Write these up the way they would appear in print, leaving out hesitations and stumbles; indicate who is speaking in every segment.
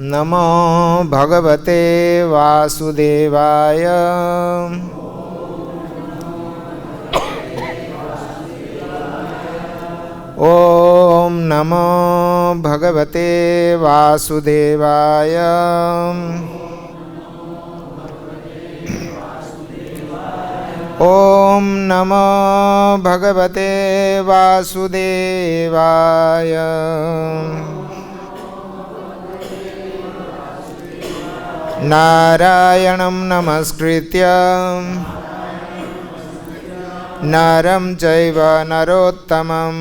Speaker 1: नमो भगवते वासुदेवाय। ओम नमो भगवते वासुदेवाय। ओम नमो भगवते वासुदेवाय। नारायणं नमस्कृत्य नरं चैव नरोत्तमं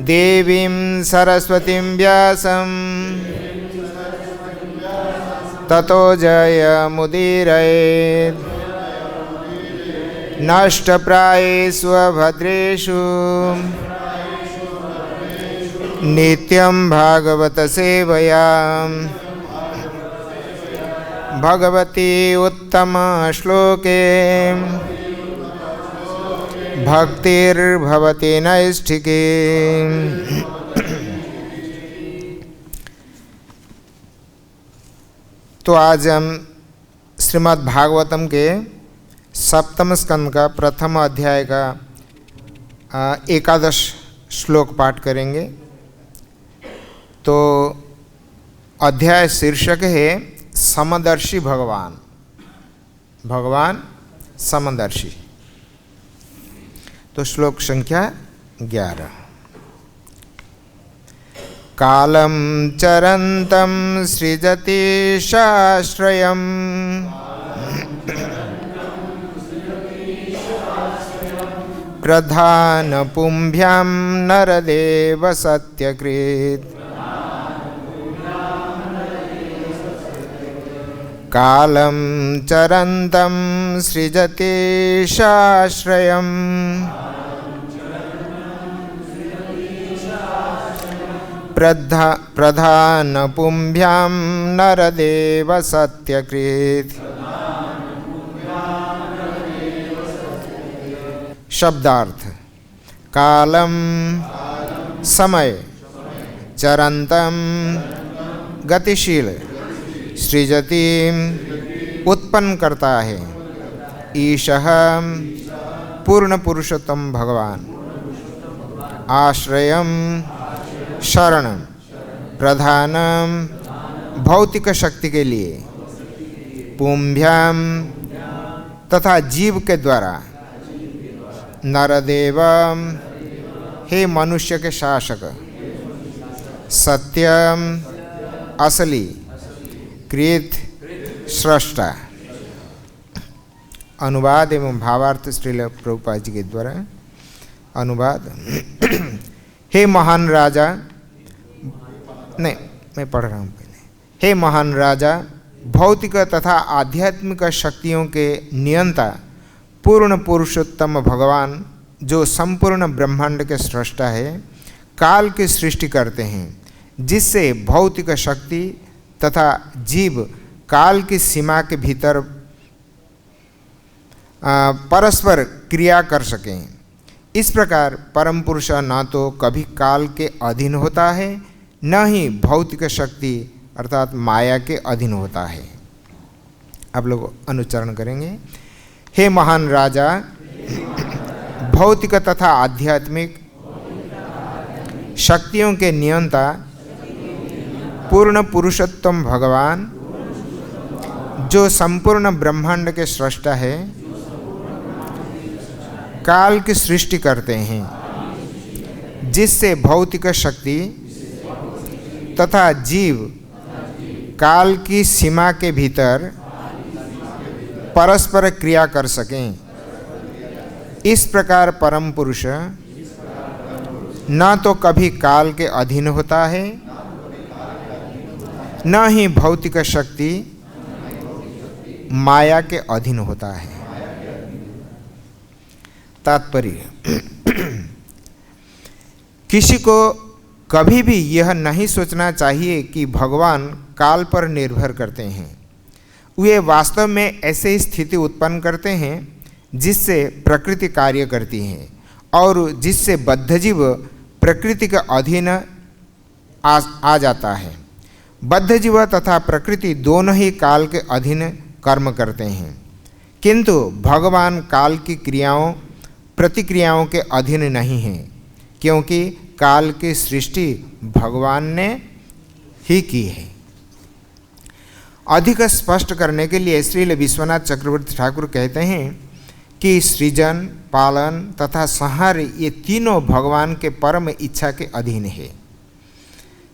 Speaker 1: देवीं सरस्वतीं व्यासं ततो जयमुदीरयेत्। नष्टप्रायेषु भद्रेषु नित्यं भागवत सेवया भगवती उत्तम श्लोके भक्तिर्भवति नैष्ठिकी। तो आज हम श्रीमद् भागवतम के सप्तम स्कंद का प्रथम अध्याय का 11 श्लोक पाठ करेंगे। तो अध्याय शीर्षक है समदर्शी भगवान। भगवान समदर्शी। तो श्लोक संख्या 11। कालं चरन्तं सृजति शाश्रयं प्रधानपुंभ्यां नरदेव सत्यकृत्। कालं चरन्तं सृजति शाश्रयं प्रधानपुंभ्यां नरदेव सत्यकृत्। शब्दार्थ। कालं समय, चरन्तं गतिशील, सृजति उत्पन्न करता है, ईशः पूर्ण पुरुषोत्तम भगवान, आश्रयम शरण, प्रधानम भौतिक शक्ति के लिए, पुंभ्याम तथा जीव के द्वारा, नरदेवम हे मनुष्य के शासक, सत्यम असली, कृत सृष्टा। अनुवाद एवं भावार्थ श्रील प्रभुपाद जी के द्वारा अनुवाद। हे महान राजा, नहीं मैं पढ़ रहा हूँ पहले। हे महान राजा, भौतिक तथा आध्यात्मिक शक्तियों के नियंता पूर्ण पुरुषोत्तम भगवान, जो संपूर्ण ब्रह्मांड के सृष्टा है, काल की सृष्टि करते हैं, जिससे भौतिक शक्ति तथा जीव काल की सीमा के भीतर परस्पर क्रिया कर सकें। इस प्रकार परम पुरुष न तो कभी काल के अधीन होता है, न ही भौतिक शक्ति अर्थात माया के अधीन होता है। आप लोग अनुच्चारण करेंगे। हे महान राजा, भौतिक तथा आध्यात्मिक शक्तियों के नियंता पूर्ण पुरुषोत्तम भगवान, जो संपूर्ण ब्रह्मांड के सृष्टा है, काल की सृष्टि करते हैं, जिससे भौतिक शक्ति तथा जीव काल की सीमा के भीतर परस्पर क्रिया कर सकें। इस प्रकार परम पुरुष न तो कभी काल के अधीन होता है, न ही भौतिक शक्ति माया के अधीन होता है। तात्पर्य। किसी को कभी भी यह नहीं सोचना चाहिए कि भगवान काल पर निर्भर करते हैं। वे वास्तव में ऐसे स्थिति उत्पन्न करते हैं जिससे प्रकृति कार्य करती है और जिससे बद्धजीव प्रकृति के अधीन आ जाता है। बद्ध जीव तथा प्रकृति दोनों ही काल के अधीन कर्म करते हैं, किंतु भगवान काल की क्रियाओं प्रतिक्रियाओं के अधीन नहीं हैं, क्योंकि काल की सृष्टि भगवान ने ही की है। अधिक स्पष्ट करने के लिए श्रील विश्वनाथ चक्रवर्ती ठाकुर कहते हैं कि सृजन, पालन तथा संहार ये तीनों भगवान के परम इच्छा के अधीन है।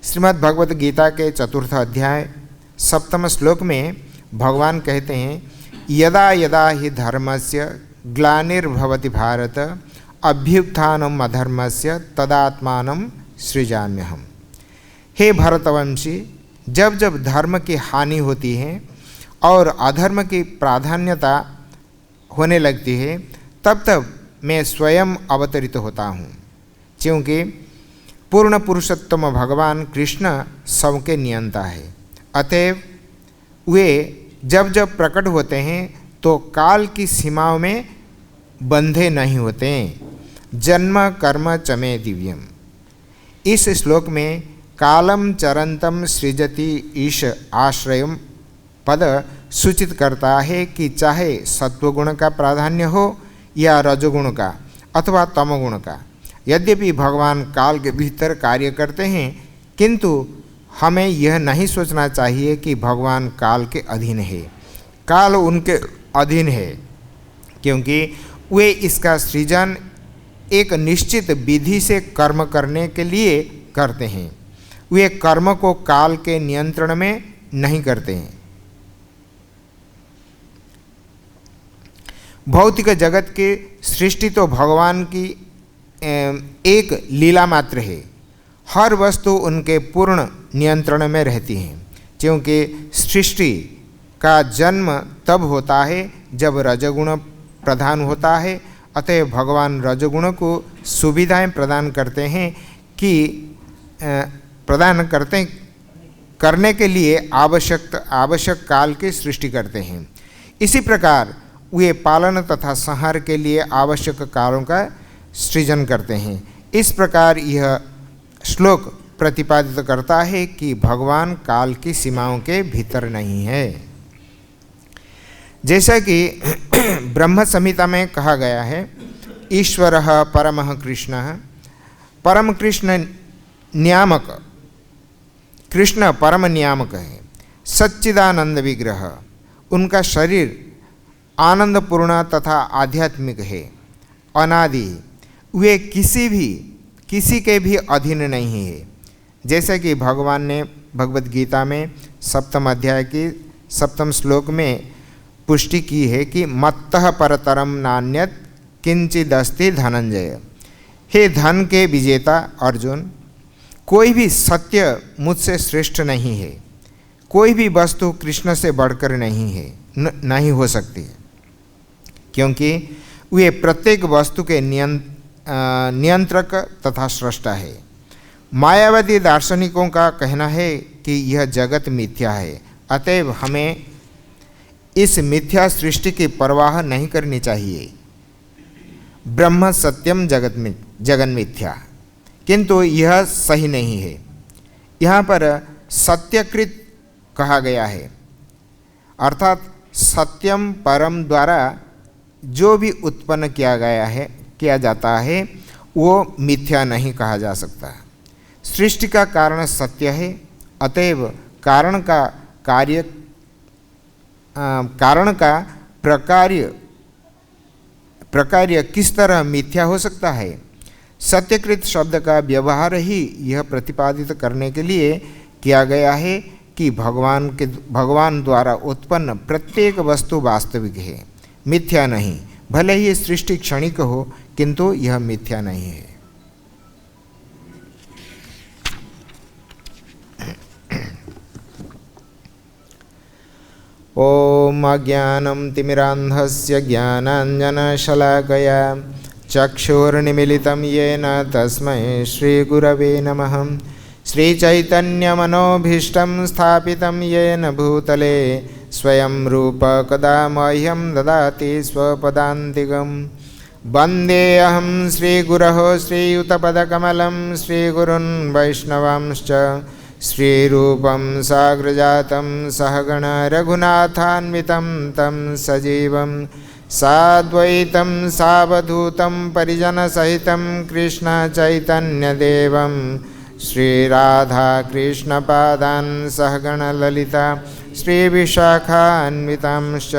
Speaker 1: श्रीमद् भगवत गीता के 4 अध्याय 7 श्लोक में भगवान कहते हैं, यदा यदा हि धर्मस्य ग्लानिर्भवति भारत अभ्युत्थानम् अधर्मस्य तदात्मानं सृजाम्यहम्। हे भरतवंशी, जब जब धर्म की हानि होती है और अधर्म की प्राधान्यता होने लगती है, तब तब मैं स्वयं अवतरित होता हूँ, क्योंकि पूर्ण पुरुषोत्तम भगवान कृष्ण सबके नियंता है। अतएव वे जब जब प्रकट होते हैं तो काल की सीमाओं में बंधे नहीं होते। जन्म कर्म चमे दिव्यम। इस श्लोक में कालम चरंतम सृजति ईश आश्रयम पद सूचित करता है कि चाहे सत्वगुण का प्राधान्य हो या रजोगुण का अथवा तमोगुण का, यद्यपि भगवान काल के भीतर कार्य करते हैं, किंतु हमें यह नहीं सोचना चाहिए कि भगवान काल के अधीन है। काल उनके अधीन है, क्योंकि वे इसका सृजन एक निश्चित विधि से कर्म करने के लिए करते हैं। वे कर्म को काल के नियंत्रण में नहीं करते हैं। भौतिक जगत की सृष्टि तो भगवान की एक लीला मात्र है। हर वस्तु उनके पूर्ण नियंत्रण में रहती है, क्योंकि सृष्टि का जन्म तब होता है जब रजोगुण प्रधान होता है। अतः भगवान रजोगुण को सुविधाएं प्रदान करते हैं कि करने के लिए आवश्यक काल की सृष्टि करते हैं। इसी प्रकार वे पालन तथा संहार के लिए आवश्यक कालों का सृजन करते हैं। इस प्रकार यह श्लोक प्रतिपादित करता है कि भगवान काल की सीमाओं के भीतर नहीं है। जैसा कि ब्रह्म संहिता में कहा गया है, ईश्वरः परमः कृष्णः, परम कृष्ण नियामक, कृष्ण परम नियामक है। सच्चिदानंद विग्रह, उनका शरीर आनंदपूर्ण तथा आध्यात्मिक है। अनादि, वे किसी के भी अधीन नहीं है। जैसे कि भगवान ने भगवत गीता में 7 अध्याय की 7 श्लोक में पुष्टि की है कि मत्तः परतरम नान्यत किंचिदस्ति धनंजय। हे धन के विजेता अर्जुन, कोई भी सत्य मुझसे श्रेष्ठ नहीं है। कोई भी वस्तु कृष्ण से बढ़कर नहीं है, नहीं हो सकती, क्योंकि वे प्रत्येक वस्तु के नियंत्रक तथा स्रष्टा है। मायावादी दार्शनिकों का कहना है कि यह जगत मिथ्या है, अतएव हमें इस मिथ्या सृष्टि की परवाह नहीं करनी चाहिए। ब्रह्म सत्यम जगन मिथ्या, किंतु यह सही नहीं है। यहाँ पर सत्यकृत कहा गया है, अर्थात सत्यम परम द्वारा जो भी उत्पन्न किया जाता है वो मिथ्या नहीं कहा जा सकता। सृष्टि का कारण सत्य है, अतएव कारण का प्रकार्य किस तरह मिथ्या हो सकता है। सत्यकृत शब्द का व्यवहार ही यह प्रतिपादित करने के लिए किया गया है कि भगवान द्वारा उत्पन्न प्रत्येक वस्तु वास्तविक है, मिथ्या नहीं। भले ही सृष्टि क्षणिक हो, किंतु यह मिथ्या नहीं है। ओम अज्ञानं तिमिरान्धस्य ज्ञानाञ्जनशलाकया चक्षुर्निमीलितं येन तस्मै श्रीगुरवे नमः। श्रीचैतन्यमनोभीष्टं स्थापितं येन भूतले स्वयं रूप कदा मह्यं ददाति स्वपदान्तिकम्। वन्देऽहं श्रीगुरोः श्रीयुतपदकमलं श्रीगुरुन् वैष्णवांश्च श्रीरूपं साग्रजातं सहगण रघुनाथान्वितं तं सजीवं साद्वैतं सावधूतं परिजनसहितं कृष्णचैतन्यदेवं श्रीराधाकृष्णपादान् सहगण ललिता श्रीविशाखान्वितांश्च।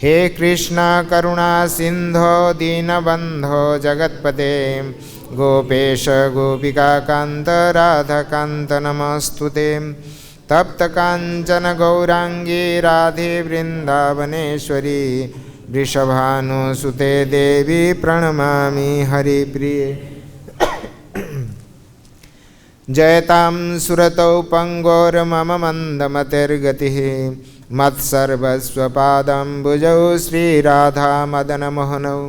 Speaker 1: हे कृष्ण करुणा सिंधो दीनबंधो जगत्पते गोपेश गोपिकाकांत राधाकांत नमस्तुते। तप्त कांचन गौरांगी राधे वृंदावनेश्वरी वृषभानुसुते देवी प्रणमामि हरिप्रिये। जयतां सुरतौ पंगोर्मम मंदमतिर्गतिः मत्सर्वस्वपादाम्बुजौ श्रीराधामदनमोहनौ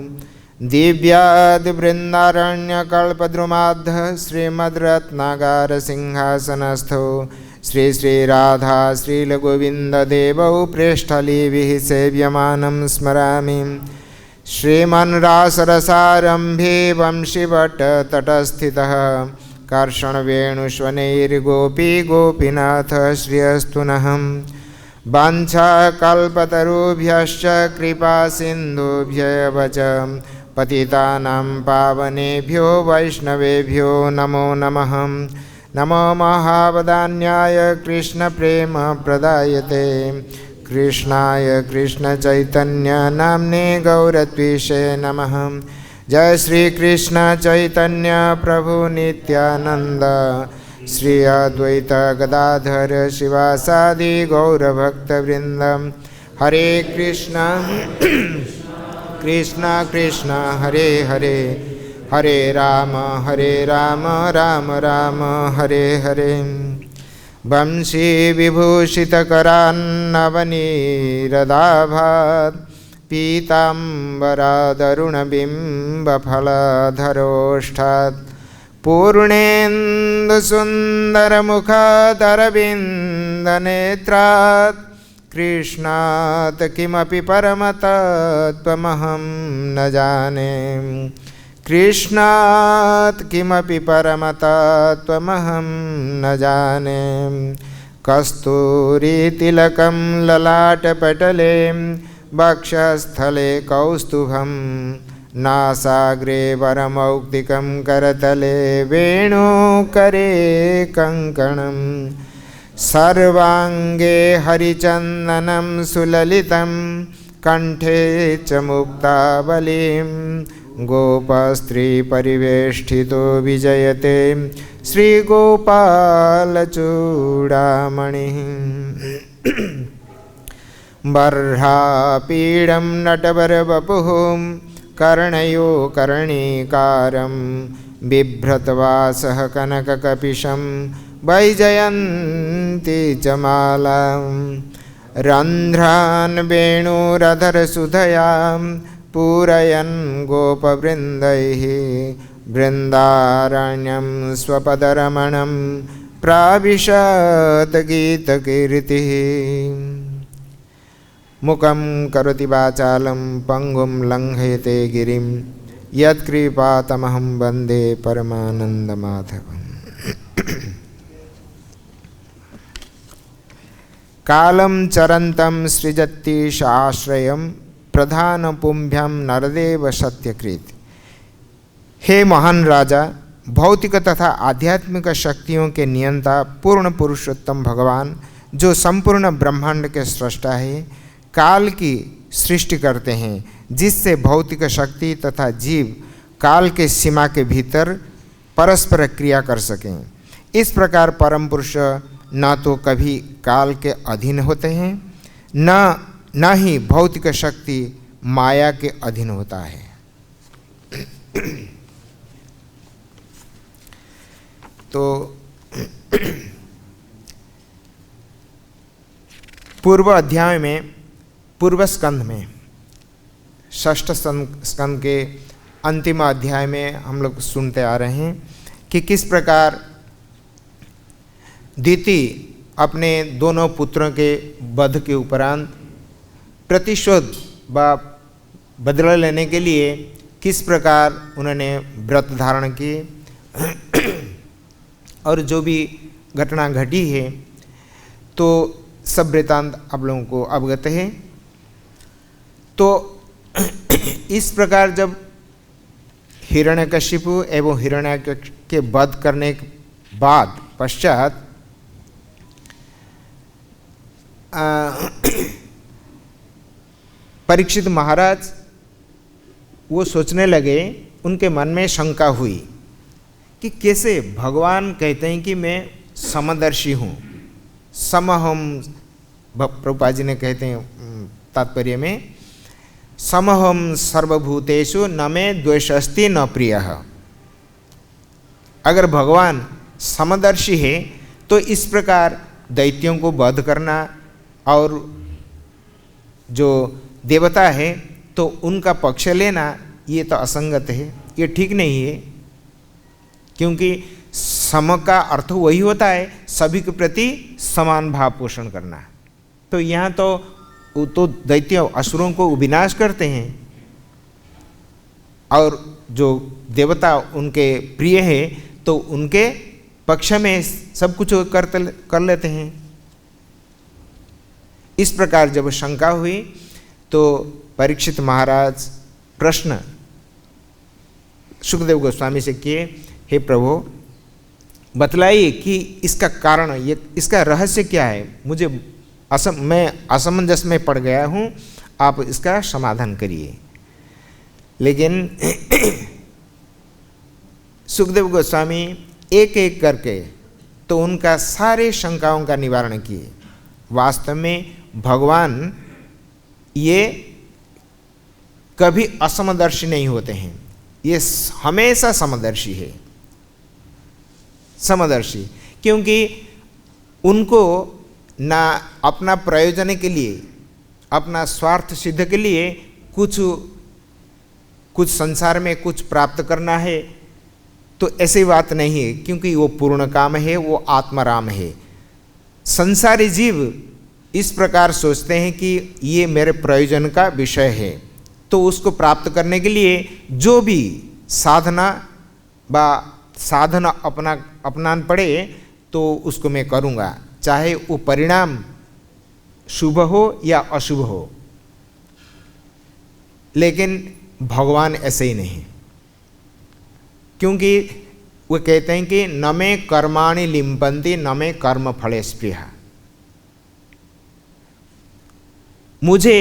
Speaker 1: दिव्याद्वृन्दारण्यकल्पद्रुमाद्धः श्रीमद्रत्नागारसिंहासनस्थौ श्री श्रीराधा श्रीलगोविन्ददेवौ प्रेष्ठलीभिः सेव्यमानं स्मरामि। श्रीमन्रासरसारम्भे वंशीभट्टतटस्थितः कर्षणवेणुष्वनैर्गोपी गोपीनाथ श्रियस्तु नः। वाञ्छाकल्पतरुभ्यश्च कृपासिन्धुभ्यैव च पतितानां पावनेभ्यो वैष्णवेभ्यो नमो नमः। नमो महावदान्याय कृष्णप्रेमप्रदायते कृष्णाय कृष्णचैतन्यनाम्ने गौरत्विषे नमः। जय श्री कृष्ण चैतन्य प्रभु नित्यानंद श्री अद्वैत गदाधर शिवासादि गौरभक्तवृंद। हरे कृष्ण कृष्ण कृष्ण हरे हरे हरे राम राम राम हरे हरे। वंशी विभूषितकरान्नवनीरदाभात् पीताम्बरादरुणबिम्बफलधरोष्ठात् पूर्णेन्दुसुन्दरमुखादरविन्दनेत्रात् कृष्णात् किमपि परमतत्त्वमहं न जाने। कृष्णात् किमपि परमतत्त्वमहं न जाने। कस्तूरीतिलकं ललाटपटले वक्षस्थले कौस्तुभं नासाग्रे वरमौक्तिकं करतले वेणुकरे कङ्कणं। सर्वाङ्गे हरिचन्दनं सुललितं कण्ठे च मुक्तावलीं गोपस्त्रीपरिवेष्टितो विजयते श्रीगोपालचूडामणिः। बर्हापीडं नटवरवपुः कर्णयो कर्णीकारं बिभ्रतवासः कनककपिशं वैजयन्ती च मालां। रन्ध्रान् वेणुरधरसुधयां पूरयन् गोपवृन्दैः बृन्दारण्यं स्वपदरमणं प्राविशत् गीतकीर्तिः। मुखं करोति वाचालं पंगुं लंघयते गिरिं यत्कृपातमहं वन्दे परमानन्दमाधवम्। कालं चरन्तं सृजत्तीशाश्रयं प्रधानपुंभ्यं नरदेव सत्यकृत। हे महान राजा, भौतिक तथा आध्यात्मिक शक्तियों के नियंता पूर्ण पुरुषोत्तम भगवान जो संपूर्ण ब्रह्मांड के सृष्टा है, काल की सृष्टि करते हैं जिससे भौतिक शक्ति तथा जीव काल के सीमा के भीतर परस्पर क्रिया कर सकें। इस प्रकार परम पुरुष न तो कभी काल के अधीन होते हैं न ही भौतिक शक्ति माया के अधीन होता है। तो पूर्व अध्याय में, पूर्व स्कंध में, षष्ठ स्कंध के अंतिम अध्याय में हम लोग सुनते आ रहे हैं कि किस प्रकार दिति अपने दोनों पुत्रों के वध के उपरांत प्रतिशोध व बदला लेने के लिए किस प्रकार उन्होंने व्रत धारण किए और जो भी घटना घटी है, तो सब वृत्तांत आप लोगों को अवगत है। तो इस प्रकार जब हिरण्यकशिपु एवं हिरण्याक्ष के वध करने के बाद पश्चात परीक्षित महाराज वो सोचने लगे, उनके मन में शंका हुई कि कैसे भगवान कहते हैं कि मैं समदर्शी हूँ, समहम, प्रभुपाद जी ने कहते हैं तात्पर्य में, समहम सर्वभूतेषु न मे द्वेषस्ति न प्रियः। अगर भगवान समदर्शी है तो इस प्रकार दैत्यों को वध करना और जो देवता है तो उनका पक्ष लेना, ये तो असंगत है, ये ठीक नहीं है। क्योंकि सम का अर्थ वही होता है सभी के प्रति समान भाव पोषण करना। तो यहाँ तो दैत्य असुरों को विनाश करते हैं और जो देवता उनके प्रिय है तो उनके पक्ष में सब कुछ कर लेते हैं। इस प्रकार जब शंका हुई तो परीक्षित महाराज प्रश्न सुखदेव गोस्वामी से किए, हे प्रभु बतलाइए कि इसका कारण, ये इसका रहस्य क्या है, मुझे मैं असमंजस में पड़ गया हूँ, आप इसका समाधान करिए। लेकिन सुखदेव गोस्वामी एक एक करके तो उनका सारे शंकाओं का निवारण किए। वास्तव में भगवान ये कभी असमदर्शी नहीं होते हैं, ये हमेशा समदर्शी है, समदर्शी। क्योंकि उनको ना अपना प्रयोजन के लिए, अपना स्वार्थ सिद्ध के लिए कुछ संसार में कुछ प्राप्त करना है, तो ऐसी बात नहीं है। क्योंकि वो पूर्ण काम है, वो आत्माराम है। संसारी जीव इस प्रकार सोचते हैं कि ये मेरे प्रयोजन का विषय है, तो उसको प्राप्त करने के लिए जो भी साधना अपनान पड़े तो उसको मैं करूँगा, चाहे वो परिणाम शुभ हो या अशुभ हो। लेकिन भगवान ऐसे ही नहीं, क्योंकि वो कहते हैं कि न मे कर्माणि लिम्पन्ति न मे कर्म फले स्पृहा। मुझे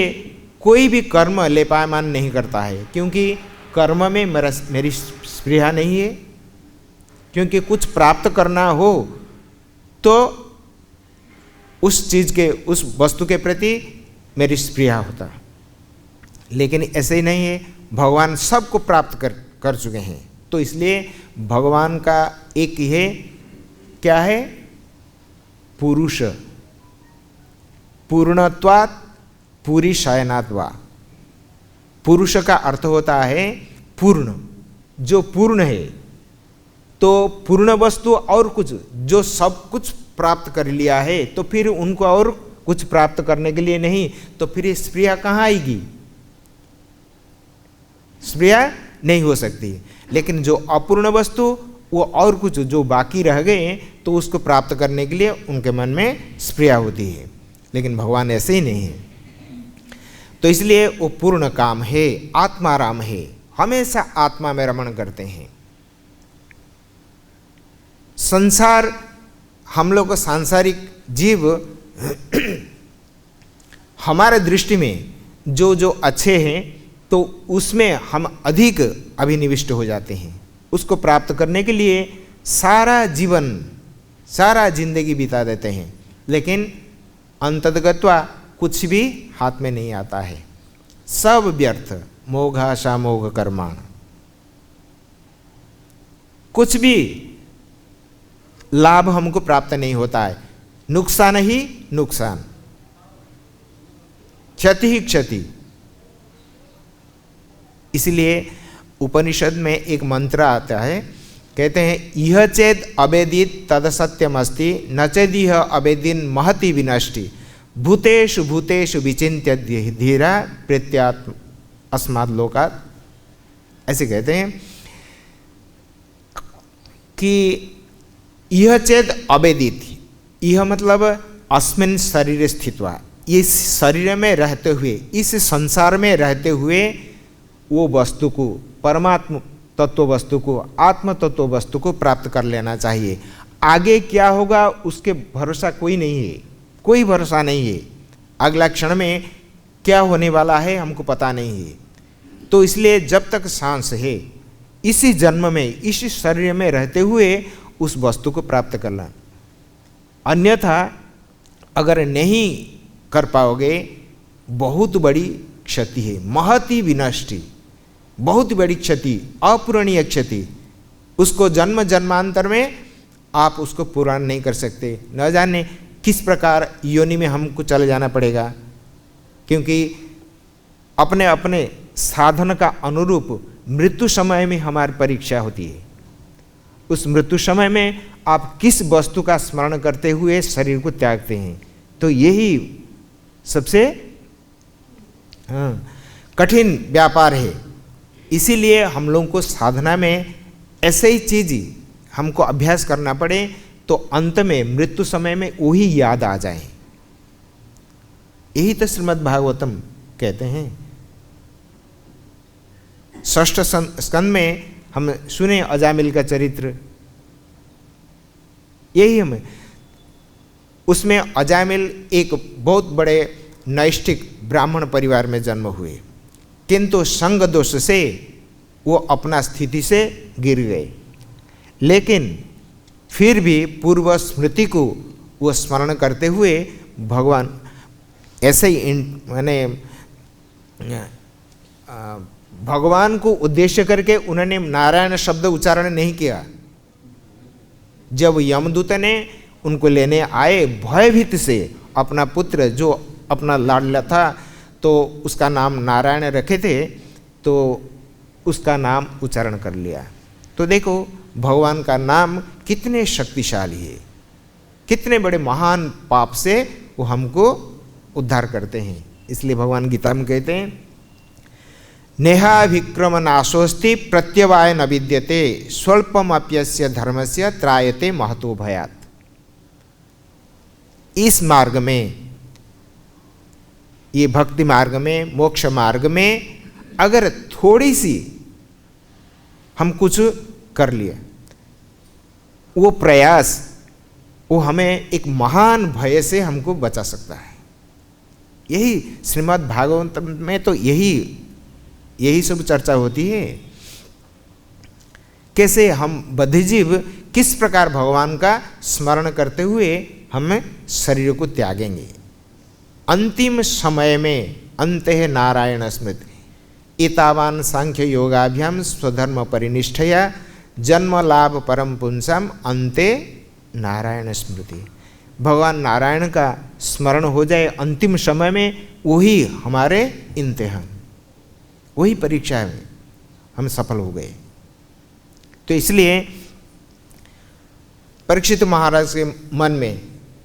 Speaker 1: कोई भी कर्म लेपायमान नहीं करता है, क्योंकि कर्म में मेरी स्पृहा नहीं है। क्योंकि कुछ प्राप्त करना हो तो उस चीज़ के, उस वस्तु के प्रति मेरी स्पृहा होता। लेकिन ऐसे ही नहीं है, भगवान सबको प्राप्त कर चुके हैं। तो इसलिए भगवान का एक ही है, क्या है, पुरुष, पूर्णत्वात् पूरी शयनात्वा। पुरुष का अर्थ होता है पूर्ण, जो पूर्ण है। तो पूर्ण वस्तु और कुछ जो सब कुछ प्राप्त कर लिया है, तो फिर उनको और कुछ प्राप्त करने के लिए नहीं, तो फिर स्पृहा कहाँ आएगी, स्पृहा नहीं हो सकती। लेकिन जो अपूर्ण वस्तु, वो और कुछ जो बाकी रह गए, तो उसको प्राप्त करने के लिए उनके मन में स्पृहा होती है। लेकिन भगवान ऐसे ही नहीं है। तो इसलिए वो पूर्ण काम है, आत्माराम है, हमेशा आत्मा में रमण करते हैं। संसार, हम लोग सांसारिक जीव हमारे दृष्टि में जो अच्छे हैं, तो उसमें हम अधिक अभिनिविष्ट हो जाते हैं। उसको प्राप्त करने के लिए सारा जीवन, सारा जिंदगी बिता देते हैं। लेकिन अंततगत्वा कुछ भी हाथ में नहीं आता है, सब व्यर्थ, मोघाशा मोघ कर्माण, कुछ भी लाभ हमको प्राप्त नहीं होता है, नुकसान ही नुकसान, क्षति ही क्षति। इसलिए उपनिषद में एक मंत्र आता है, कहते हैं यह चेद अवेदित तद सत्यमस्ति न चेद यह अवेदिन महति विनष्टि भूतेषु भूतेषु विचिन्त्य धीरा प्रेत्यात्म अस्माद् लोकात्। ऐसे कहते हैं कि यह चेद अवेदित, यह मतलब अस्मिन शरीर स्थित्वा, इस शरीर में रहते हुए, इस संसार में रहते हुए वो वस्तु को, परमात्म तत्व वस्तु को, आत्म तत्व वस्तु को प्राप्त कर लेना चाहिए। आगे क्या होगा उसके भरोसा कोई नहीं है, कोई भरोसा नहीं है। अगला क्षण में क्या होने वाला है हमको पता नहीं है। तो इसलिए जब तक सांस है, इसी जन्म में, इसी शरीर में रहते हुए उस वस्तु को प्राप्त करना। अन्यथा अगर नहीं कर पाओगे बहुत बड़ी क्षति है, महती विनष्टि, बहुत बड़ी क्षति, अपूरणीय क्षति। उसको जन्म जन्मांतर में आप उसको पूरा नहीं कर सकते। न जाने किस प्रकार योनि में हमको चले जाना पड़ेगा, क्योंकि अपने अपने साधन का अनुरूप मृत्यु समय में हमारी परीक्षा होती है। उस मृत्यु समय में आप किस वस्तु का स्मरण करते हुए शरीर को त्यागते हैं, तो यही सबसे कठिन व्यापार है। इसीलिए हम लोगों को साधना में ऐसे ही चीज़ हमको अभ्यास करना पड़े, तो अंत में मृत्यु समय में वही याद आ जाए। यही तो श्रीमद् भागवतम कहते हैं। षष्ठ स्कंद में हम सुने अजामिल का चरित्र, यही हमें, उसमें अजामिल एक बहुत बड़े नैष्ठिक ब्राह्मण परिवार में जन्म हुए, किंतु संग दोष से वो अपना स्थिति से गिर गए। लेकिन फिर भी पूर्व स्मृति को वो स्मरण करते हुए भगवान ऐसे ही माने भगवान को उद्देश्य करके उन्होंने नारायण शब्द उच्चारण नहीं किया। जब यमदूत ने उनको लेने आए भयभीत से, अपना पुत्र जो अपना लाडला था तो उसका नाम नारायण रखे थे, तो उसका नाम उच्चारण कर लिया। तो देखो भगवान का नाम कितने शक्तिशाली है, कितने बड़े महान पाप से वो हमको उद्धार करते हैं। इसलिए भगवान गीता में कहते हैं नेहाभिक्रम नाशोस्ति प्रत्यवाय न विद्यते स्वल्पम अप्यस्य धर्मस्य त्रायते महतो भयात्। इस मार्ग में, ये भक्ति मार्ग में, मोक्ष मार्ग में अगर थोड़ी सी हम कुछ कर लिए, वो प्रयास वो हमें एक महान भय से हमको बचा सकता है। यही श्रीमद् भागवत में तो यही सब चर्चा होती है। कैसे हम बद्धजीव किस प्रकार भगवान का स्मरण करते हुए हम शरीर को त्यागेंगे। अंतिम समय में अंते नारायण स्मृति एतावान सांख्य योगाभ्याम स्वधर्म परिनिष्ठया जन्म लाभ परम पुंसाम अंते नारायण स्मृति। भगवान नारायण का स्मरण हो जाए अंतिम समय में, वही हमारे इम्तिहान, वही परीक्षा में हम सफल हो गए। तो इसलिए परीक्षित महाराज के मन में,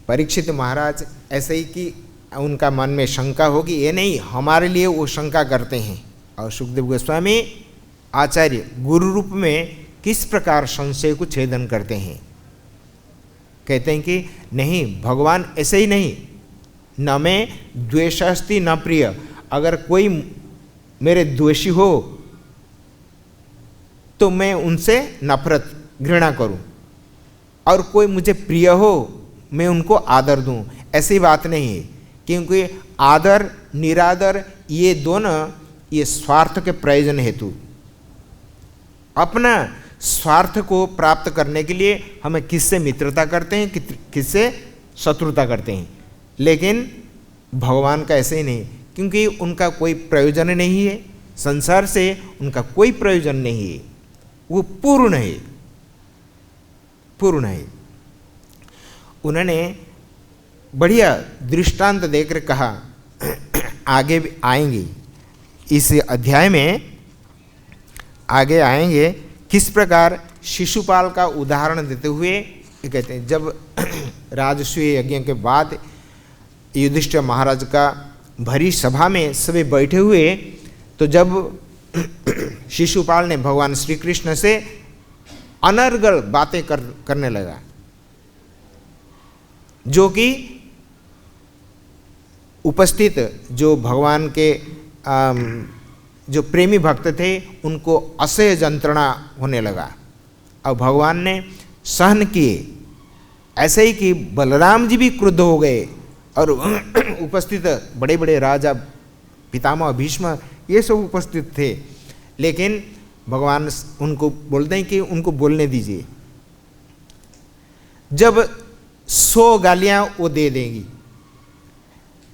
Speaker 1: परीक्षित महाराज ऐसे ही कि उनका मन में शंका होगी, ये नहीं हमारे लिए वो शंका करते हैं। और सुखदेव गोस्वामी आचार्य गुरु रूप में किस प्रकार संशय को छेदन करते हैं। कहते हैं कि नहीं, भगवान ऐसे ही नहीं, न मैं द्वेषस्ति न प्रिय। अगर कोई मेरे द्वेषी हो तो मैं उनसे नफरत घृणा करूं, और कोई मुझे प्रिय हो मैं उनको आदर दूं, ऐसी बात नहीं है। क्योंकि आदर निरादर ये दोनों ये स्वार्थ के प्रयोजन हेतु, अपना स्वार्थ को प्राप्त करने के लिए हमें किससे मित्रता करते हैं, किससे शत्रुता करते हैं। लेकिन भगवान का ऐसे ही नहीं, क्योंकि उनका कोई प्रयोजन नहीं है, संसार से उनका कोई प्रयोजन नहीं है, वो पूर्ण है, पूर्ण है। उन्होंने बढ़िया दृष्टांत देकर कहा, आगे भी आएंगे इस अध्याय में, आगे आएंगे किस प्रकार शिशुपाल का उदाहरण देते हुए कहते हैं। जब राजसूय यज्ञ के बाद युधिष्ठिर महाराज का भरी सभा में सभी बैठे हुए, तो जब शिशुपाल ने भगवान श्री कृष्ण से अनर्गल बातें करने लगा, जो कि उपस्थित जो भगवान के जो प्रेमी भक्त थे उनको असह्य यंत्रणा होने लगा। अब भगवान ने सहन किए, ऐसे ही कि बलराम जी भी क्रुद्ध हो गए और उपस्थित बड़े बड़े राजा पितामह भीष्म ये सब उपस्थित थे, लेकिन भगवान उनको बोलते हैं कि उनको बोलने दीजिए। जब 100 गालियां वो दे देंगी,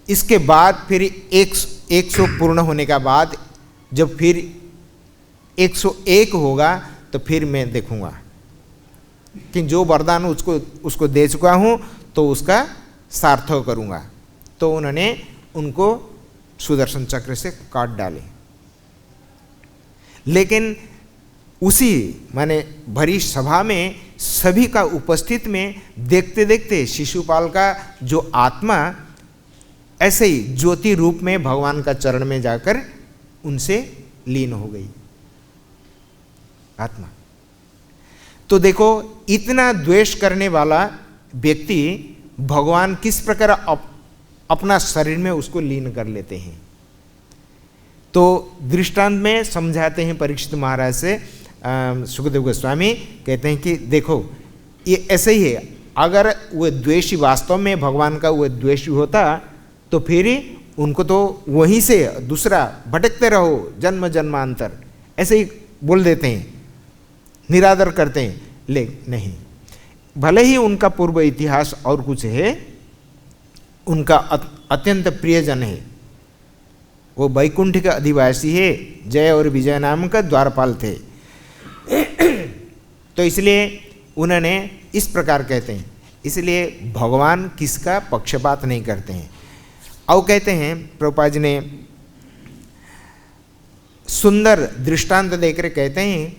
Speaker 1: इसके बाद फिर 100 पूर्ण होने का बाद जब फिर 101 होगा तो फिर मैं देखूंगा कि जो वरदान उसको दे चुका हूं तो उसका सार्थक करूंगा। तो उन्होंने उनको सुदर्शन चक्र से काट डाले। लेकिन उसी माने भरी सभा में सभी का उपस्थित में देखते देखते शिशुपाल का जो आत्मा ऐसे ही ज्योति रूप में भगवान का चरण में जाकर उनसे लीन हो गई आत्मा। तो देखो, इतना द्वेष करने वाला व्यक्ति भगवान किस प्रकार अपना शरीर में उसको लीन कर लेते हैं। तो दृष्टांत में समझाते हैं परीक्षित महाराज से सुखदेव गोस्वामी, कहते हैं कि देखो ये ऐसे ही है, अगर वह द्वेषी वास्तव में भगवान का वह द्वेषी होता तो फिर उनको तो वहीं से दूसरा भटकते रहो जन्म जन्मांतर, ऐसे ही बोल देते हैं, निरादर करते हैं। ले नहीं, भले ही उनका पूर्व इतिहास और कुछ है, उनका अत्यंत प्रियजन है, वो वैकुंठ के अधिवासी है, जय और विजय नाम का द्वारपाल थे। तो इसलिए उन्होंने इस प्रकार कहते हैं, इसलिए भगवान किसका पक्षपात नहीं करते हैं। और कहते हैं प्रभुपाद जी ने सुंदर दृष्टांत देकर कहते हैं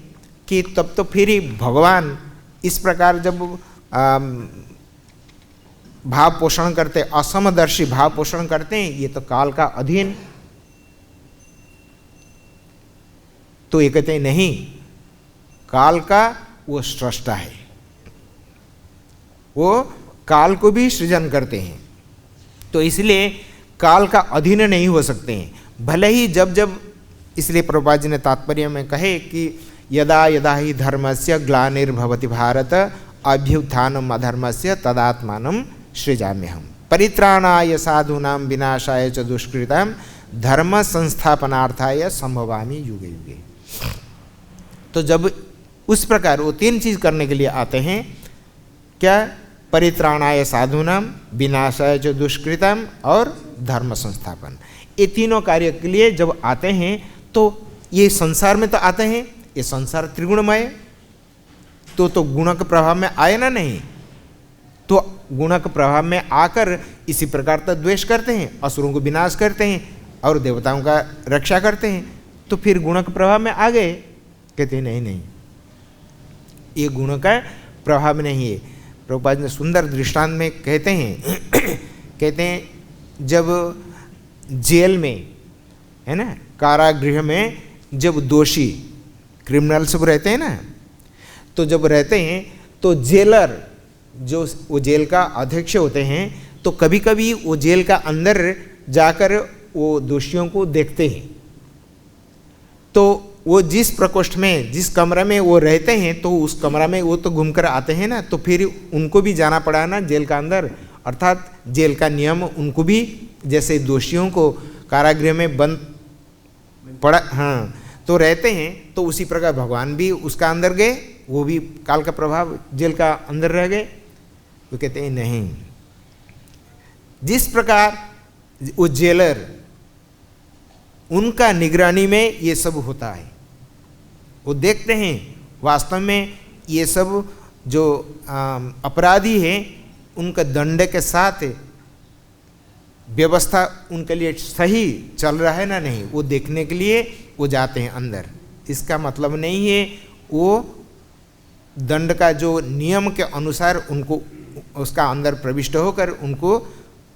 Speaker 1: कि तब तो फिर ही भगवान इस प्रकार जब भाव पोषण करते, असमदर्शी भाव पोषण करते हैं, ये तो काल का अधीन। तो ये कहते हैं नहीं, काल का वो सृष्टा है, वो काल को भी सृजन करते हैं, तो इसलिए काल का अधीन नहीं हो सकते हैं। भले ही जब जब, इसलिए प्रभुपाद जी ने तात्पर्य में कहे कि यदा यदा ही धर्मस्य ग्लानिर्भवति भारत अभ्युत्थानम अधर्मस्य तदात्मानं सृजाम्यहम् परित्राणाय साधूनां विनाशाय च दुष्कृतां धर्म संस्थापनार्थाय संभवामि युगे युगे। तो जब उस प्रकार वो 3 चीज करने के लिए आते हैं, क्या? परित्राणाय साधूनां विनाशाय च दुष्कृतां और धर्म संस्थापन। ये तीनों कार्य के लिए जब आते हैं तो ये संसार में तो आते हैं, ये संसार त्रिगुणमय, तो गुणक प्रभाव में आए ना नहीं, तो गुणक प्रभाव में आकर इसी प्रकार तो द्वेष करते हैं, असुरों को विनाश करते हैं और देवताओं का रक्षा करते हैं, तो फिर गुणक प्रभाव में आ गए। कहते हैं नहीं नहीं, ये गुण का प्रभाव नहीं है। प्रभुपाद ने सुंदर दृष्टांत में कहते हैं कहते हैं जब जेल में है ना, कारागृह में जब दोषी क्रिमिनल सब रहते हैं ना, तो जब रहते हैं तो जेलर जो वो जेल का अध्यक्ष होते हैं, तो कभी कभी वो जेल का अंदर जाकर वो दोषियों को देखते हैं। तो वो जिस प्रकोष्ठ में, जिस कमरा में वो रहते हैं, तो उस कमरा में वो तो घूमकर आते हैं ना, तो फिर उनको भी जाना पड़ा ना जेल का अंदर, अर्थात जेल का नियम उनको भी, जैसे दोषियों को कारागृह में बंद पड़ा, हाँ, तो रहते हैं, तो उसी प्रकार भगवान भी उसका अंदर गए, वो भी काल का प्रभाव जेल का अंदर रह गए। वो कहते हैं नहीं, जिस प्रकार वो जेलर उनका निगरानी में ये सब होता है, वो देखते हैं वास्तव में ये सब जो अपराधी है उनका दंड के साथ व्यवस्था उनके लिए सही चल रहा है ना नहीं, वो देखने के लिए वो जाते हैं अंदर। इसका मतलब नहीं है वो दंड का जो नियम के अनुसार उनको उसका अंदर प्रविष्ट होकर उनको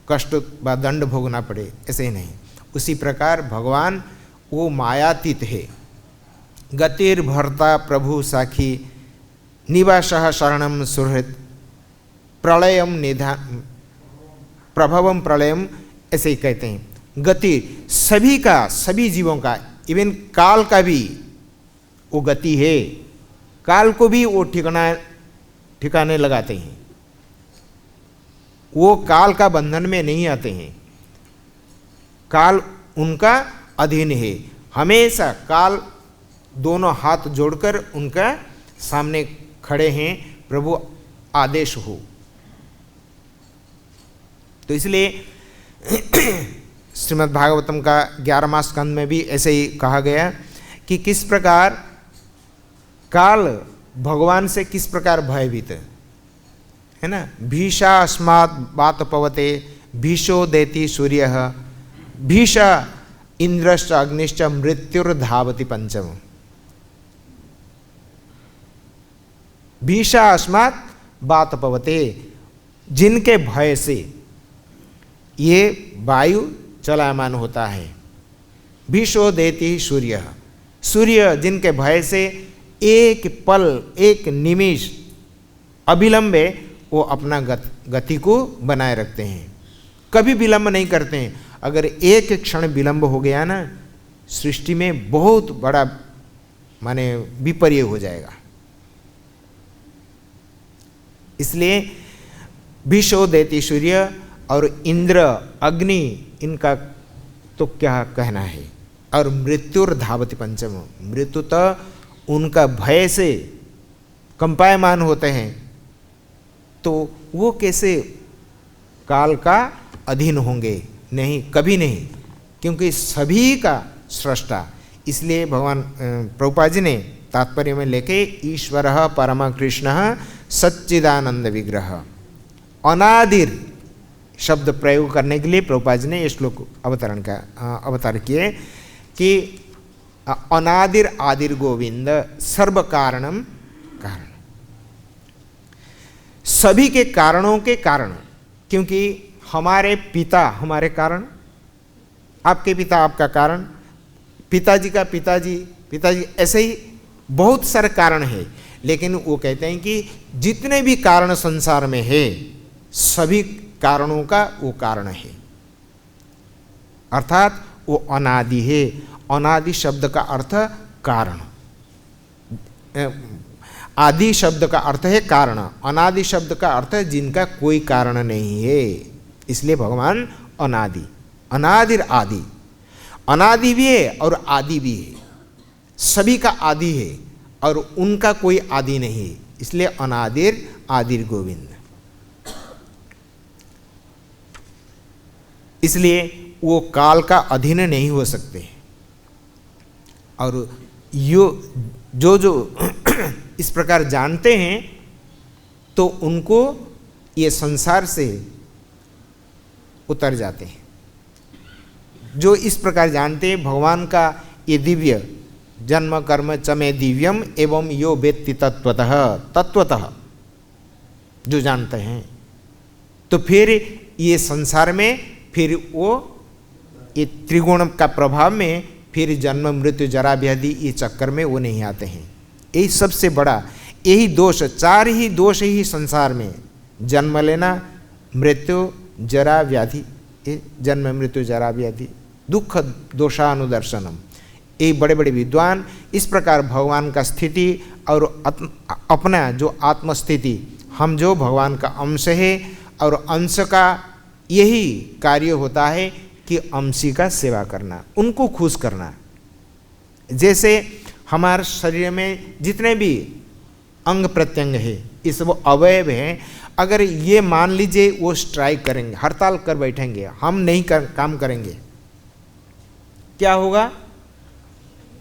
Speaker 1: कष्ट व दंड भोगना पड़े, ऐसे ही नहीं। उसी प्रकार भगवान वो मायातीत है, गतिर्भर्ता प्रभु साखी निवासः शरणम सुहृद प्रलयम निधान प्रभवम प्रलयम, ऐसे ही कहते हैं। गति सभी का, सभी जीवों का, इवन काल का भी वो गति है। काल को भी वो ठिकाने लगाते हैं, वो काल का बंधन में नहीं आते हैं, काल उनका अधीन है। हमेशा काल दोनों हाथ जोड़कर उनका सामने खड़े हैं, प्रभु आदेश हो। तो इसलिए श्रीमद् भागवतम का 11वां स्कंद में भी ऐसे ही कहा गया कि किस प्रकार काल भगवान से किस प्रकार भयभीत है ना। भीषा अस्मात् बात पवते भीषो देति सूर्य भीषा इंद्रश्च अग्निश्च मृत्युर्धावति पंचम। भीषा अस्मात् बात पवते, जिनके भय से ये वायु चलायमान होता है। भीषो देति सूर्य, सूर्य जिनके भय से एक पल, एक निमिष अविलंबे वो अपना गति को बनाए रखते हैं, कभी विलंब नहीं करते हैं। अगर एक क्षण विलंब हो गया ना, सृष्टि में बहुत बड़ा माने विपर्य हो जाएगा। इसलिए भीषो देति सूर्य और इंद्र अग्नि, इनका तो क्या कहना है। और मृत्युर्धावति पंचम, मृत्यु तो उनका भय से कंपायमान होते हैं, तो वो कैसे काल का अधीन होंगे? नहीं, कभी नहीं, क्योंकि सभी का सृष्टा। इसलिए भगवान प्रभुपाद जी ने तात्पर्य में लेके ईश्वरः परम कृष्णः सच्चिदानंद विग्रह, अनादिर शब्द प्रयोग करने के लिए प्रभुपाद जी ने ये श्लोक अवतार किए कि अनादिर आदिर गोविंद सर्व कारणम कारण, सभी के कारणों के कारण। क्योंकि हमारे पिता हमारे कारण, आपके पिता आपका कारण, पिताजी का पिताजी, ऐसे ही बहुत सारे कारण है। लेकिन वो कहते हैं कि जितने भी कारण संसार में है, सभी कारणों का वो कारण है, अर्थात वो अनादि है। अनादि शब्द का अर्थ कारण, आदि शब्द का अर्थ है कारण, अनादि शब्द का अर्थ है जिनका कोई कारण नहीं है। इसलिए भगवान अनादि, अनादिर आदि, अनादि भी है और आदि भी है, सभी का आदि है और उनका कोई आदि नहीं है। इसलिए अनादिर आदिर गोविंद। इसलिए वो काल का अधीन नहीं हो सकते। और जो इस प्रकार जानते हैं, तो उनको ये संसार से उतर जाते हैं। जो इस प्रकार जानते हैं भगवान का ये दिव्य जन्म कर्म च मे दिव्यम एवं यो वेत्ति तत्वतः जो जानते हैं, तो फिर ये संसार में फिर वो ये त्रिगुण का प्रभाव में फिर जन्म मृत्यु जरा व्याधि ये चक्कर में वो नहीं आते हैं। यही सबसे बड़ा, यही दोष, चार ही दोष ही संसार में, जन्म लेना, मृत्यु, जरा व्याधि, जन्म मृत्यु जरा व्याधि, दुख दोषानुदर्शनम। ये बड़े बड़े विद्वान इस प्रकार भगवान का स्थिति और अपना जो आत्मस्थिति, हम जो भगवान का अंश है और अंश का यही कार्य होता है कि अंशी का सेवा करना, उनको खुश करना। जैसे हमारे शरीर में जितने भी अंग प्रत्यंग है, इस वो अवयव हैं, अगर ये मान लीजिए वो स्ट्राइक करेंगे, हड़ताल कर बैठेंगे, हम नहीं काम करेंगे, क्या होगा?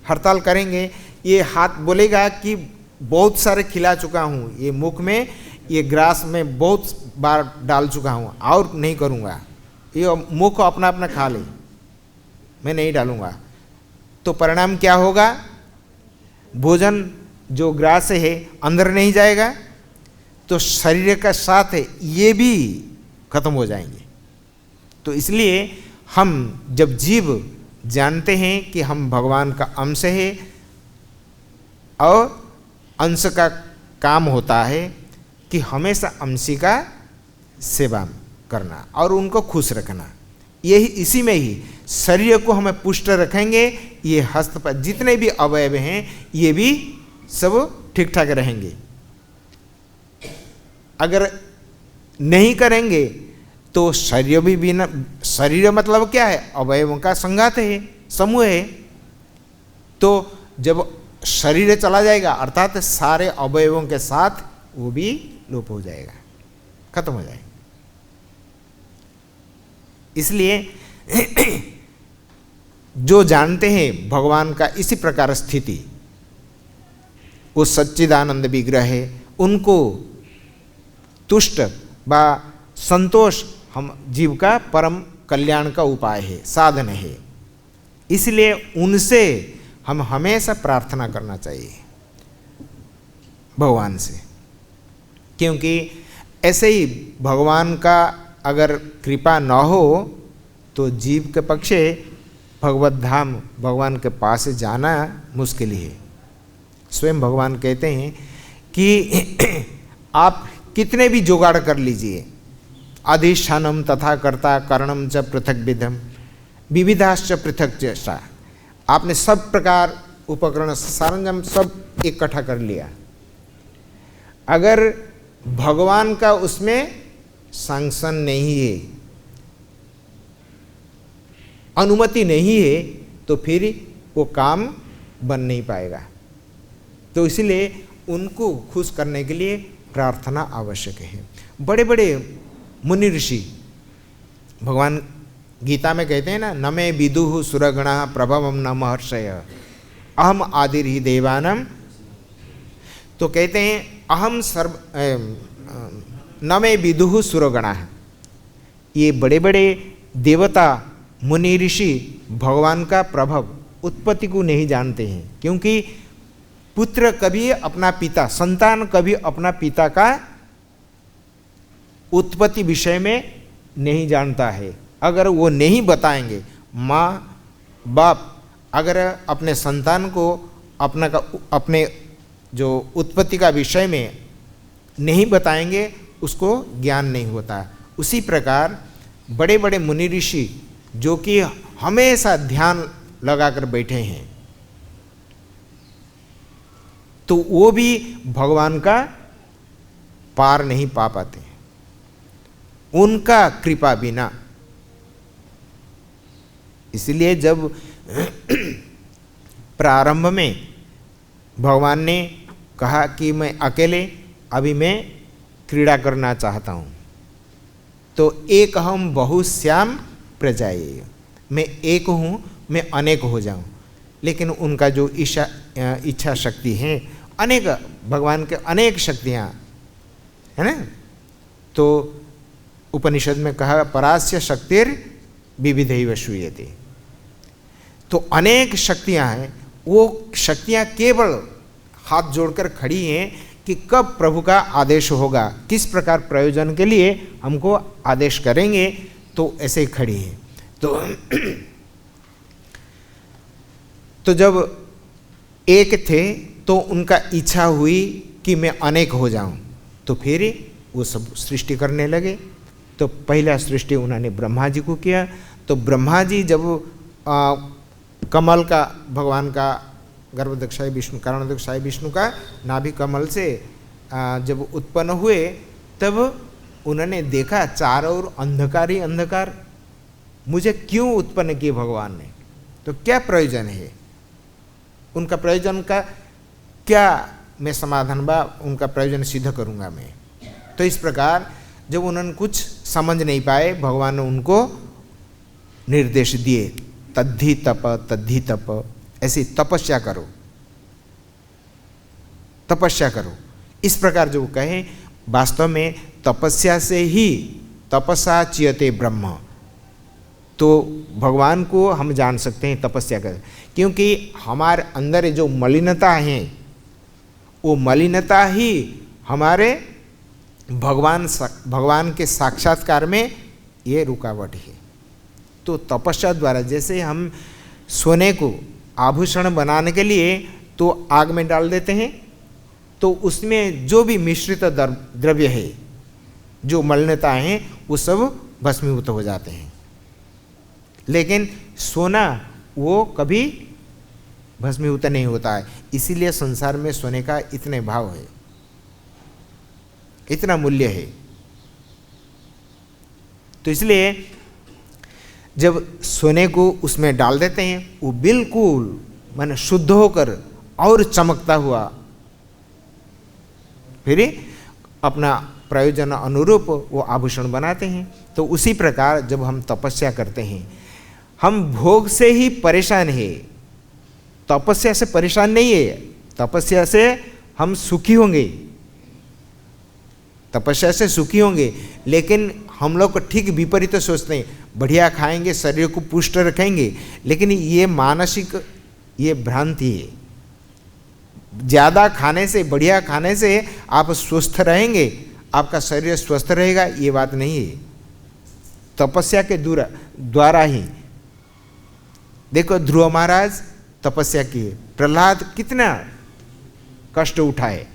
Speaker 1: हड़ताल करेंगे, ये हाथ बोलेगा कि बहुत सारे खिला चुका हूँ, ये मुख में, ये ग्रास में बहुत बार डाल चुका हूँ, और नहीं करूँगा, ये मुख अपना अपना खा ले, मैं नहीं डालूँगा। तो परिणाम क्या होगा? भोजन जो ग्रास है अंदर नहीं जाएगा, तो शरीर का साथ है ये भी खत्म हो जाएंगे। तो इसलिए हम जब जीव जानते हैं कि हम भगवान का अंश है, और अंश का काम होता है कि हमेशा अंशी का सेवा करना और उनको खुश रखना। यही इसी में ही शरीर को हमें पुष्ट रखेंगे, ये हस्त पर जितने भी अवयव हैं ये भी सब ठीक ठाक रहेंगे। अगर नहीं करेंगे तो शरीर भी बिना, शरीर मतलब क्या है? अवयवों का संघात है, समूह है। तो जब शरीर चला जाएगा अर्थात सारे अवयवों के साथ वो भी लोप हो जाएगा, खत्म हो जाएगा। इसलिए जो जानते हैं भगवान का इसी प्रकार स्थिति, वो सच्चिदानंद विग्रह है, उनको तुष्ट व संतोष हम जीव का परम कल्याण का उपाय है, साधन है। इसलिए उनसे हम हमेशा प्रार्थना करना चाहिए भगवान से, क्योंकि ऐसे ही भगवान का अगर कृपा न हो तो जीव के पक्षे भगवत धाम भगवान के पास जाना मुश्किल है। स्वयं भगवान कहते हैं कि आप कितने भी जुगाड़ कर लीजिए, अधिष्ठानम तथा कर्ता करणम च पृथक विधम विविधाश्च पृथक चेष्टा, आपने सब प्रकार उपकरण सरंजाम सब इकट्ठा कर लिया, अगर भगवान का उसमें सैंक्शन नहीं है, अनुमति नहीं है, तो फिर वो काम बन नहीं पाएगा। तो इसलिए उनको खुश करने के लिए प्रार्थना आवश्यक है। बड़े बड़े मुनि ऋषि भगवान गीता में कहते हैं ना, न मे विदुः सुरगणा प्रभवम न महर्षय अहम आदिर ही देवानम। तो कहते हैं अहम सर्व न मे विदुः सुरगणा, ये बड़े बड़े देवता मुनि ऋषि भगवान का प्रभाव उत्पत्ति को नहीं जानते हैं, क्योंकि पुत्र कभी अपना पिता, संतान कभी अपना पिता का उत्पत्ति विषय में नहीं जानता है। अगर वो नहीं बताएंगे, माँ बाप अगर अपने संतान को अपने जो उत्पत्ति का विषय में नहीं बताएंगे, उसको ज्ञान नहीं होता। उसी प्रकार बड़े बड़े मुनि ऋषि जो कि हमेशा ध्यान लगाकर बैठे हैं, तो वो भी भगवान का पार नहीं पा पाते, उनका कृपा बिना। इसलिए जब प्रारंभ में भगवान ने कहा कि मैं अकेले अभी मैं क्रीड़ा करना चाहता हूँ, तो एक हम बहुश्याम प्रजाएं, मैं एक हूँ, मैं अनेक हो जाऊँ। लेकिन उनका जो इच्छा शक्ति है, अनेक भगवान के अनेक शक्तियाँ है ना। तो उपनिषद में कहा परास्य शक्तिर विविधैव श्रूयते, तो अनेक शक्तियाँ हैं। वो शक्तियाँ केवल हाथ जोड़कर खड़ी हैं कि कब प्रभु का आदेश होगा, किस प्रकार प्रयोजन के लिए हमको आदेश करेंगे, तो ऐसे ही खड़ी हैं। तो जब एक थे तो उनका इच्छा हुई कि मैं अनेक हो जाऊं, तो फिर वो सब सृष्टि करने लगे। तो पहला सृष्टि उन्होंने ब्रह्मा जी को किया। तो ब्रह्मा जी जब कमल का, भगवान का गर्भदक्षाई विष्णु, कारणदक्षाई विष्णु का नाभि कमल से जब उत्पन्न हुए, तब उन्होंने देखा चारों ओर अंधकार ही अंधकार, मुझे क्यों उत्पन्न किए भगवान ने, तो क्या प्रयोजन है, उनका प्रयोजन का क्या मैं समाधान बा, उनका प्रयोजन सिद्ध करूँगा मैं। तो इस प्रकार जब उन्होंने कुछ समझ नहीं पाए, भगवान ने उनको निर्देश दिए, तद्धि तप, ऐसी तपस्या करो, तपस्या करो। इस प्रकार जो कहे, वास्तव में तपस्या से ही तपसा चियते ब्रह्म, तो भगवान को हम जान सकते हैं तपस्या कर, क्योंकि हमारे अंदर जो मलिनता है, वो मलिनता ही हमारे भगवान के साक्षात्कार में ये रुकावट है। तो तपस्या द्वारा, जैसे हम सोने को आभूषण बनाने के लिए तो आग में डाल देते हैं, तो उसमें जो भी मिश्रित द्रव्य है, जो मलिनता है, वो सब भस्मीभूत हो जाते हैं। लेकिन सोना वो कभी भस्मीभूत नहीं होता है। इसीलिए संसार में सोने का इतने भाव है, इतना मूल्य है। तो इसलिए जब सोने को उसमें डाल देते हैं, वो बिल्कुल माने शुद्ध होकर और चमकता हुआ फिर अपना प्रयोजन अनुरूप वो आभूषण बनाते हैं। तो उसी प्रकार जब हम तपस्या करते हैं, हम भोग से ही परेशान है, तपस्या से परेशान नहीं है। तपस्या से हम सुखी होंगे, तपस्या से सुखी होंगे, लेकिन हम लोग ठीक विपरीत सोचते हैं, बढ़िया खाएंगे, शरीर को पुष्ट रखेंगे, लेकिन ये मानसिक ये भ्रांति है। ज़्यादा खाने से, बढ़िया खाने से आप स्वस्थ रहेंगे, आपका शरीर स्वस्थ रहेगा, ये बात नहीं है। तपस्या के द्वारा ही देखो, ध्रुव महाराज तपस्या की, प्रहलाद कितना कष्ट उठाए,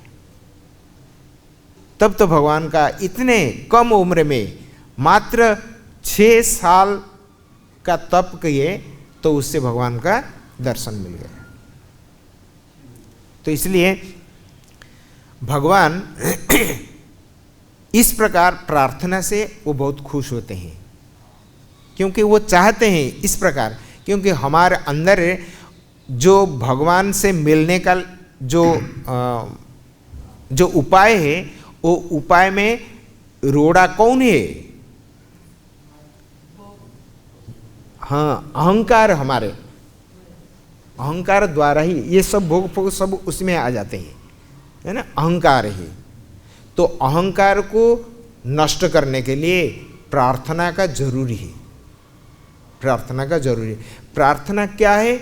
Speaker 1: तब तो भगवान का इतने कम उम्र में मात्र 6 साल का तप किए, तो उससे भगवान का दर्शन मिल गया। तो इसलिए भगवान इस प्रकार प्रार्थना से वो बहुत खुश होते हैं, क्योंकि वो चाहते हैं इस प्रकार, क्योंकि हमारे अंदर जो भगवान से मिलने का जो उपाय है, वो उपाय में रोड़ा कौन है? हाँ, अहंकार। हमारे अहंकार द्वारा ही ये सब भोग फोग सब उसमें आ जाते हैं, है ना, अहंकार है। तो अहंकार को नष्ट करने के लिए प्रार्थना का जरूरी है, प्रार्थना का जरूरी है। प्रार्थना क्या है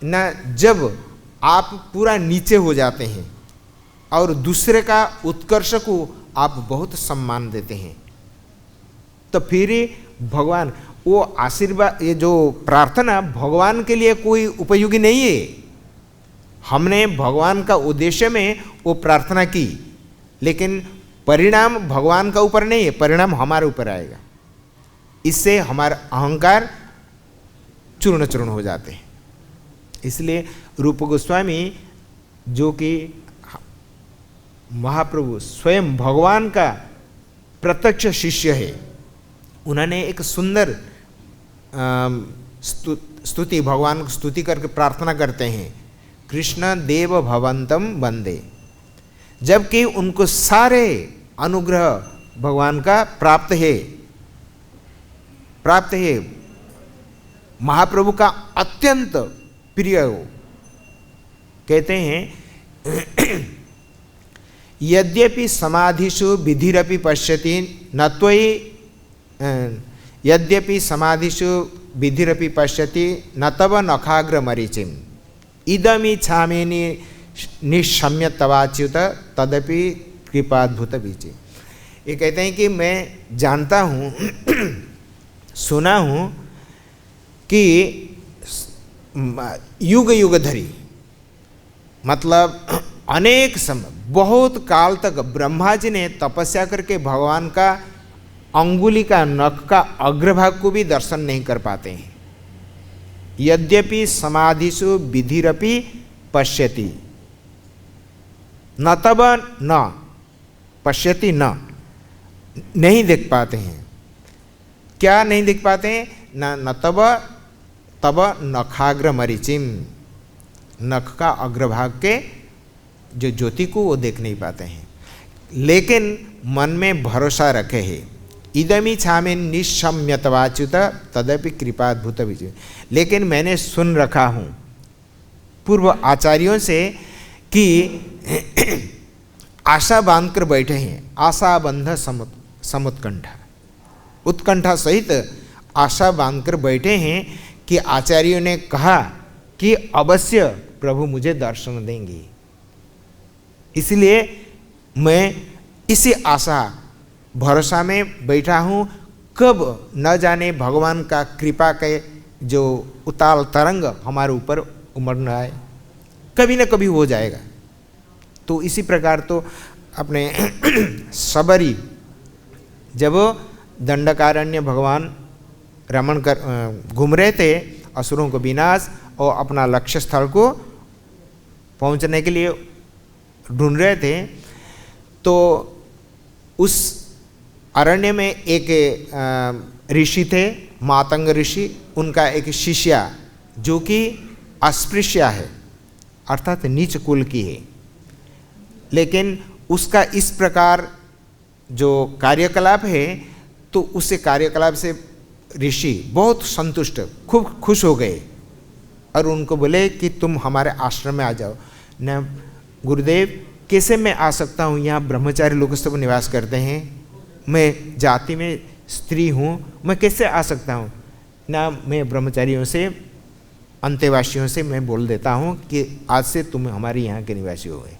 Speaker 1: ना, जब आप पूरा नीचे हो जाते हैं और दूसरे का उत्कर्ष को आप बहुत सम्मान देते हैं, तो फिर भगवान वो आशीर्वाद, ये जो प्रार्थना भगवान के लिए कोई उपयोगी नहीं है। हमने भगवान का उद्देश्य में वो प्रार्थना की, लेकिन परिणाम भगवान का ऊपर नहीं है, परिणाम हमारे ऊपर आएगा। इससे हमारा अहंकार चूर्ण चूर्ण हो जाते हैं। इसलिए रूप गोस्वामी जो कि महाप्रभु स्वयं भगवान का प्रत्यक्ष शिष्य है, उन्होंने एक सुंदर स्तुति, भगवान की स्तुति करके प्रार्थना करते हैं, कृष्ण देव भवंतम वंदे। जबकि उनको सारे अनुग्रह भगवान का प्राप्त है, महाप्रभु का अत्यंत प्रिय हो। कहते हैं यद्यपि समाधिषु विधिरपि पश्यति न त्वयि, यद्यपि समाधिषु विधिरपि पश्यति न तव नखाग्र मरीचिम इदमी छामेनि निशम्य तवाच्युत तदपि कृपाद्भुत बीचे। ये कहते हैं कि मैं जानता हूँ, सुना हूँ कि युग युग धरी, मतलब अनेक समय, बहुत काल तक ब्रह्मा जी ने तपस्या करके भगवान का अंगुली का नख का अग्रभाग को भी दर्शन नहीं कर पाते हैं। यद्यपि समाधिषु विधिरपि पश्यति न तब न पश्यति, न नहीं देख पाते हैं। क्या नहीं देख पाते हैं? न तब नखाग्र मरीचिम, नख का अग्रभाग के जो ज्योति को वो देख नहीं पाते हैं, लेकिन मन में भरोसा रखे हैं। इदमी छामे निशम्यतवाच्युत तदपि कृपाद्भुत विजय। लेकिन मैंने सुन रखा हूँ पूर्व आचार्यों से कि आशा बांध कर बैठे हैं, आशा बंध समुत्कंठा, उत्कंठा सहित आशा बांधकर बैठे हैं कि आचार्यों ने कहा कि अवश्य प्रभु मुझे दर्शन देंगे। इसलिए मैं इसी आशा भरोसा में बैठा हूँ, कब न जाने भगवान का कृपा के जो उताल तरंग हमारे ऊपर उमड़ आए, कभी ना कभी हो जाएगा। तो इसी प्रकार तो अपने सबरी जब दंडकारण्य भगवान रमण कर घूम रहे थे असुरों को विनाश और अपना लक्ष्य स्थल को पहुंचने के लिए ढूंढ रहे थे, तो उस अरण्य में एक ऋषि थे, मातंग ऋषि। उनका एक शिष्या जो कि अस्पृश्य है, अर्थात नीच कुल की है, लेकिन उसका इस प्रकार जो कार्यकलाप है, तो उस कार्यकलाप से ऋषि बहुत संतुष्ट, खूब खुश हो गए और उनको बोले कि तुम हमारे आश्रम में आ जाओ। न गुरुदेव, कैसे मैं आ सकता हूँ? यहाँ ब्रह्मचारी लोग सब निवास करते हैं, मैं जाति में स्त्री हूँ, मैं कैसे आ सकता हूँ? ना, मैं ब्रह्मचारियों से, अंतेवासियों से मैं बोल देता हूँ कि आज से तुम हमारे यहाँ के निवासी हो गए।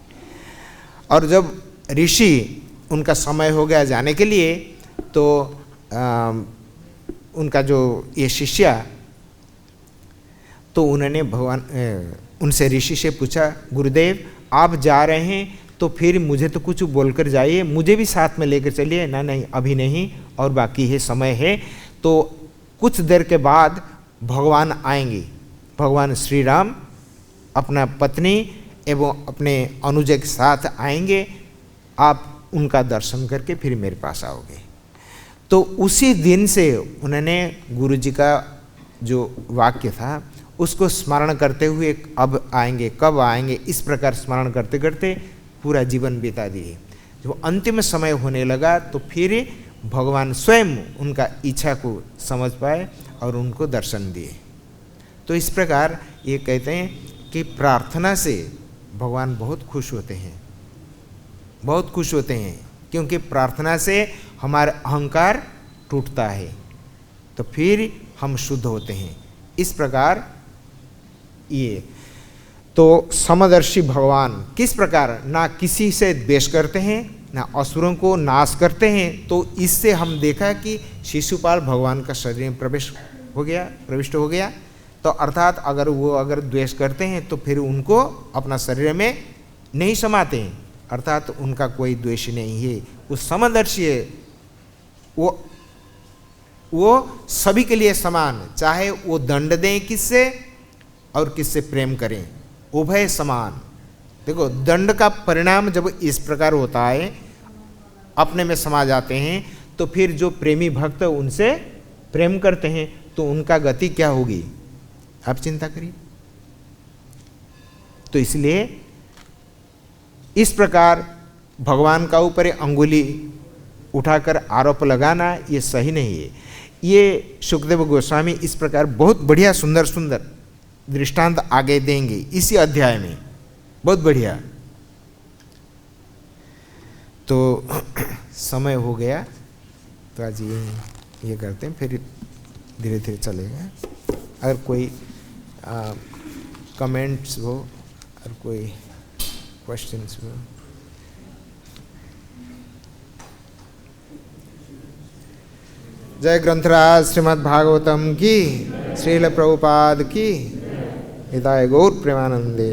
Speaker 1: और जब ऋषि उनका समय हो गया जाने के लिए, तो उनका जो ये शिष्य, तो उन्होंने भगवान उनसे ऋषि से पूछा, गुरुदेव आप जा रहे हैं तो फिर मुझे तो कुछ बोलकर जाइए, मुझे भी साथ में लेकर चलिए। ना नहीं, अभी नहीं, और बाकी है, समय है। तो कुछ देर के बाद भगवान आएंगे, भगवान श्री राम अपना पत्नी एवं अपने अनुज के साथ आएंगे, आप उनका दर्शन करके फिर मेरे पास आओगे। तो उसी दिन से उन्होंने गुरु जी का जो वाक्य था उसको स्मरण करते हुए अब आएंगे, कब आएंगे, इस प्रकार स्मरण करते करते पूरा जीवन बिता दिए। जब अंतिम समय होने लगा तो फिर भगवान स्वयं उनका इच्छा को समझ पाए और उनको दर्शन दिए। तो इस प्रकार ये कहते हैं कि प्रार्थना से भगवान बहुत खुश होते हैं, बहुत खुश होते हैं, क्योंकि प्रार्थना से हमारा अहंकार टूटता है, तो फिर हम शुद्ध होते हैं। इस प्रकार ये तो समदर्शी भगवान किस प्रकार ना किसी से द्वेष करते हैं, ना असुरों को नाश करते हैं। तो इससे हम देखा कि शिशुपाल भगवान का शरीर में प्रविष्ट हो गया। तो अर्थात अगर वो द्वेष करते हैं तो फिर उनको अपना शरीर में नहीं समाते हैं, अर्थात उनका कोई द्वेष नहीं है, वो समदर्शी है, वो सभी के लिए समान, चाहे वो दंड दें किससे और किससे प्रेम करें, उभय समान। देखो, दंड का परिणाम जब इस प्रकार होता है, अपने में समा जाते हैं, तो फिर जो प्रेमी भक्त उनसे प्रेम करते हैं तो उनका गति क्या होगी, आप चिंता करिए। तो इसलिए इस प्रकार भगवान का ऊपर अंगुली उठाकर आरोप लगाना ये सही नहीं है। ये सुखदेव गोस्वामी इस प्रकार बहुत बढ़िया सुंदर सुंदर दृष्टांत आगे देंगे इसी अध्याय में, बहुत बढ़िया। तो समय हो गया, तो आज ये करते हैं, फिर धीरे धीरे चलेगा। अगर कोई कमेंट्स हो और कोई क्वेश्चंस हो। जय ग्रंथराज श्रीमद् भागवतम की, श्रील प्रभुपाद की, हिताय गौर प्रेमानंदे।